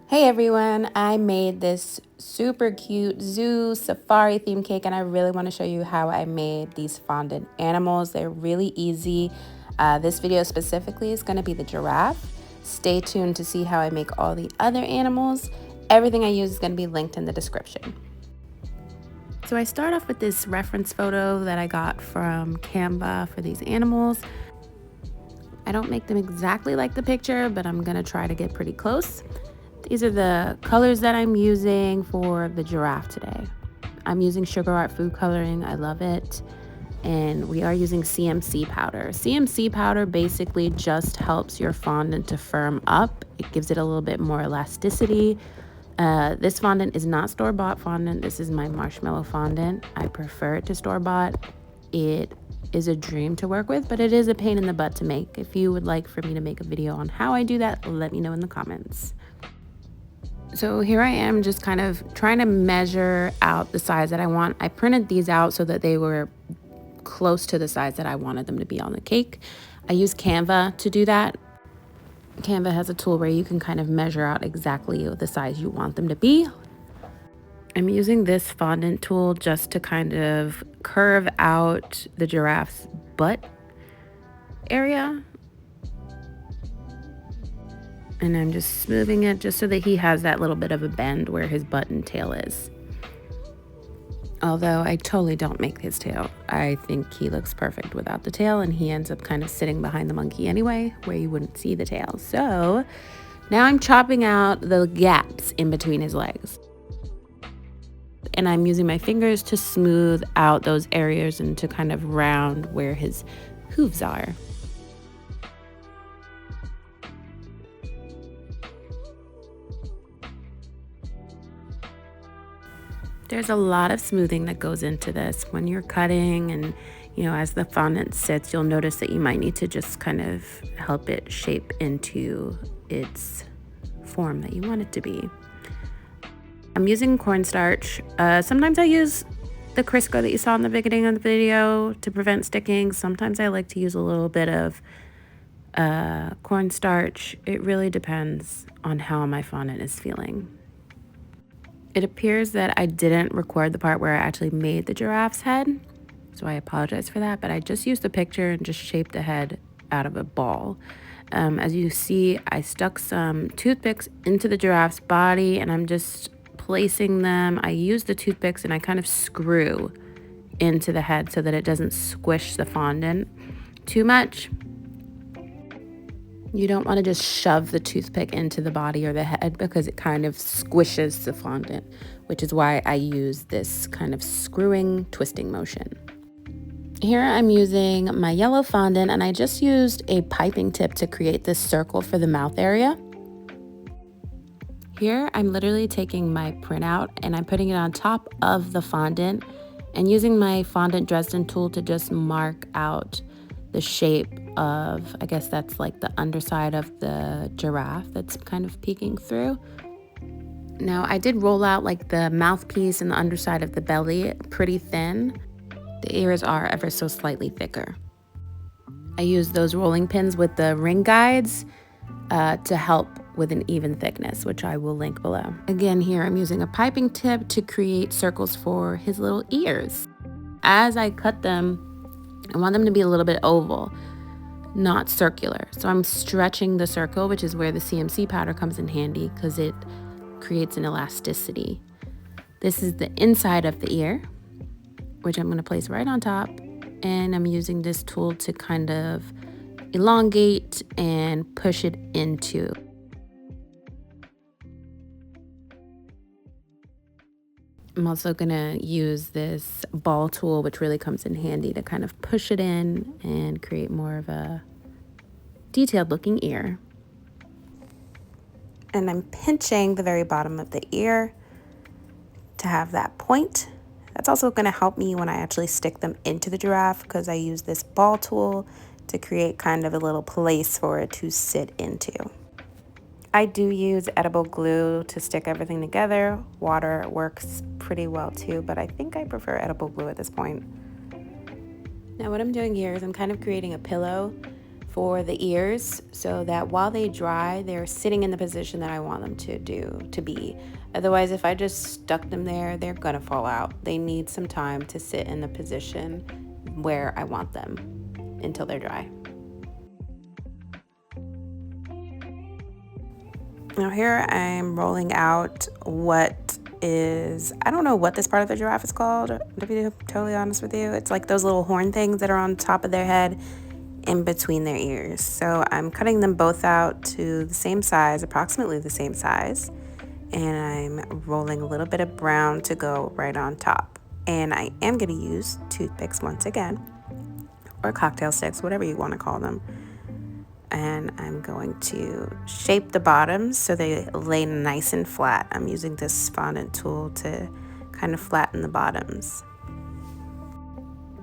Hey everyone, I made this super cute zoo safari theme cake and I really want to show you how I made these fondant animals. They're really easy. This video specifically is going to be the giraffe. Stay tuned to see how I make all the other animals. Everything I use is going to be linked in the description. So I start off with this reference photo that I got from Canva for these animals. I don't make them exactly like the picture, but I'm going to try to get pretty close. These are the colors that I'm using for the giraffe today. I'm using Sugar Art food coloring. I love it. And we are using CMC powder. CMC powder basically just helps your fondant to firm up. It gives it a little bit more elasticity. This fondant is not store-bought fondant. This is my marshmallow fondant. I prefer it to store-bought. It is a dream to work with, but it is a pain in the butt to make. If you would like for me to make a video on how I do that, let me know in the comments. So here I am just kind of trying to measure out the size that I want. I printed these out so that they were close to the size that I wanted them to be on the cake. I use Canva to do that. Canva has a tool where you can kind of measure out exactly the size you want them to be. I'm using this fondant tool just to kind of curve out the giraffe's butt area. And I'm just smoothing it just so that he has that little bit of a bend where his butt and tail is. Although I totally don't make his tail. I think he looks perfect without the tail, and he ends up kind of sitting behind the monkey anyway, where you wouldn't see the tail. So now I'm chopping out the gaps in between his legs. And I'm using my fingers to smooth out those areas and to kind of round where his hooves are. There's a lot of smoothing that goes into this. When you're cutting and, as the fondant sits, you'll notice that you might need to just kind of help it shape into its form that you want it to be. I'm using cornstarch. Sometimes I use the Crisco that you saw in the beginning of the video to prevent sticking. Sometimes I like to use a little bit of cornstarch. It really depends on how my fondant is feeling. It appears that I didn't record the part where I actually made the giraffe's head, so I apologize for that, but I just used the picture and just shaped the head out of a ball. As you see, I stuck some toothpicks into the giraffe's body, and I'm just placing them. I use the toothpicks and I kind of screw into the head so that it doesn't squish the fondant too much. You don't want to just shove the toothpick into the body or the head because it kind of squishes the fondant, which is why I use this kind of screwing, twisting motion. Here I'm using my yellow fondant, and I just used a piping tip to create this circle for the mouth area. Here I'm literally taking my printout and I'm putting it on top of the fondant and using my fondant Dresden tool to just mark out the shape of, I guess that's like the underside of the giraffe that's kind of peeking through. Now I did roll out like the mouthpiece and the underside of the belly pretty thin. The ears are ever so slightly thicker. I used those rolling pins with the ring guides to help with an even thickness, which I will link below. Again, here I'm using a piping tip to create circles for his little ears. As I cut them, I want them to be a little bit oval, not circular. So I'm stretching the circle, which is where the CMC powder comes in handy because it creates an elasticity. This is the inside of the ear, which I'm going to place right on top. And I'm using this tool to kind of elongate and push it into. I'm also gonna use this ball tool, which really comes in handy to kind of push it in and create more of a detailed looking ear. And I'm pinching the very bottom of the ear to have that point. That's also gonna help me when I actually stick them into the giraffe because I use this ball tool to create kind of a little place for it to sit into. I do use edible glue to stick everything together. Water works pretty well too, but I think I prefer edible glue at this point. Now what I'm doing here is I'm kind of creating a pillow for the ears so that while they dry, they're sitting in the position that I want them to be. Otherwise, if I just stuck them there, they're gonna fall out. They need some time to sit in the position where I want them until they're dry. Now here I'm rolling out what is, I don't know what this part of the giraffe is called, to be totally honest with you. It's like those little horn things that are on top of their head in between their ears. So I'm cutting them both out to the same size, approximately the same size. And I'm rolling a little bit of brown to go right on top. And I am going to use toothpicks once again, or cocktail sticks, whatever you want to call them. And I'm going to shape the bottoms so they lay nice and flat. I'm using this fondant tool to kind of flatten the bottoms.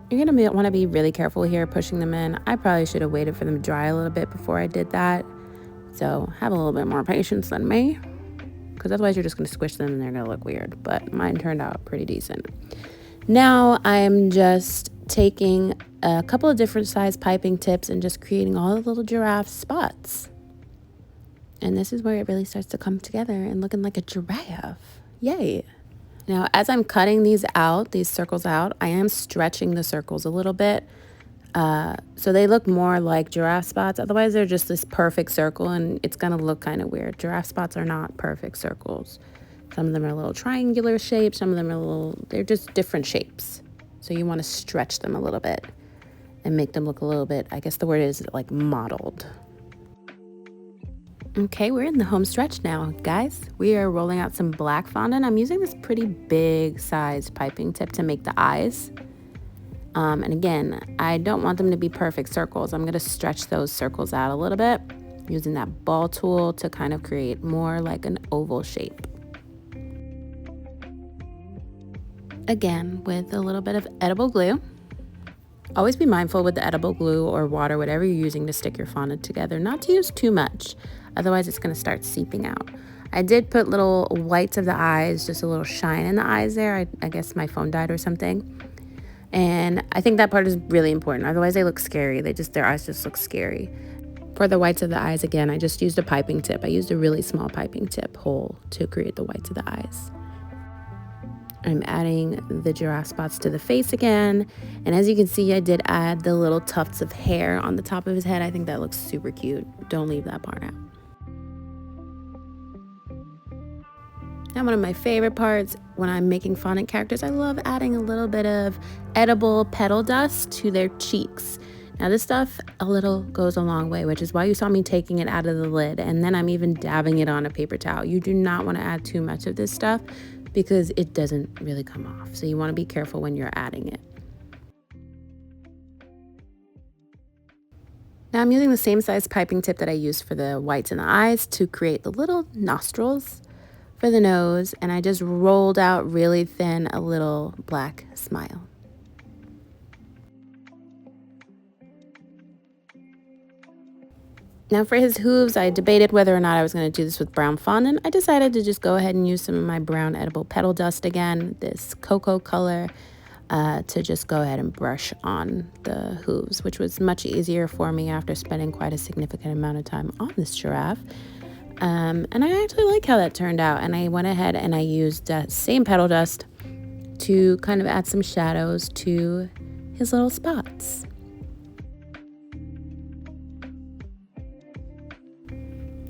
You're going to want to be really careful here pushing them in. I probably should have waited for them to dry a little bit before I did that. So have a little bit more patience than me, because otherwise you're just going to squish them and they're going to look weird. But mine turned out pretty decent. Now I'm just taking a couple of different size piping tips and just creating all the little giraffe spots. And this is where it really starts to come together and looking like a giraffe. Yay. Now, as I'm cutting these circles out, I am stretching the circles a little bit. So they look more like giraffe spots. Otherwise, they're just this perfect circle and it's going to look kind of weird. Giraffe spots are not perfect circles. Some of them are a little triangular shaped. Some of them are they're just different shapes. So you want to stretch them a little bit and make them look a little bit, I guess the word is like modeled. Okay, we're in the home stretch now, guys. We are rolling out some black fondant. I'm using this pretty big size piping tip to make the eyes. And again, I don't want them to be perfect circles. I'm going to stretch those circles out a little bit using that ball tool to kind of create more like an oval shape. Again, with a little bit of edible glue. Always be mindful with the edible glue or water, whatever you're using to stick your fondant together, not to use too much. Otherwise, it's going to start seeping out. I did put little whites of the eyes, just a little shine in the eyes there. I guess my phone died or something. And I think that part is really important. Otherwise, they look scary. Their eyes just look scary. For the whites of the eyes, again, I just used a piping tip. I used a really small piping tip hole to create the whites of the eyes. I'm adding the giraffe spots to the face again. And as you can see, I did add the little tufts of hair on the top of his head. I think that looks super cute. Don't leave that part out. Now, one of my favorite parts when I'm making fondant characters, I love adding a little bit of edible petal dust to their cheeks. Now, this stuff a little goes a long way, which is why you saw me taking it out of the lid. And then I'm even dabbing it on a paper towel. You do not want to add too much of this stuff because it doesn't really come off. So you want to be careful when you're adding it. Now I'm using the same size piping tip that I used for the whites in the eyes to create the little nostrils for the nose. And I just rolled out really thin a little black smile. Now for his hooves, I debated whether or not I was going to do this with brown fondant. I decided to just go ahead and use some of my brown edible petal dust again, this cocoa color, to just go ahead and brush on the hooves, which was much easier for me after spending quite a significant amount of time on this giraffe. And I actually like how that turned out. And I went ahead and I used that same petal dust to kind of add some shadows to his little spots.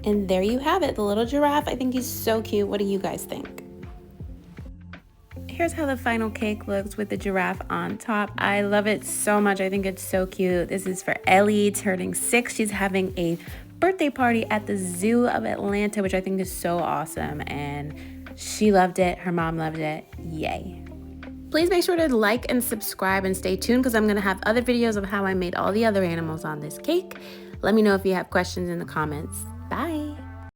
And there you have it, the little giraffe. I think he's so cute. What do you guys think? Here's how the final cake looks with the giraffe on top. I love it so much. I think it's so cute. This is for Ellie, turning 6. She's having a birthday party at the Zoo of Atlanta, which I think is so awesome. And she loved it. Her mom loved it. Yay. Please make sure to like and subscribe and stay tuned because I'm going to have other videos of how I made all the other animals on this cake. Let me know if you have questions in the comments. Bye.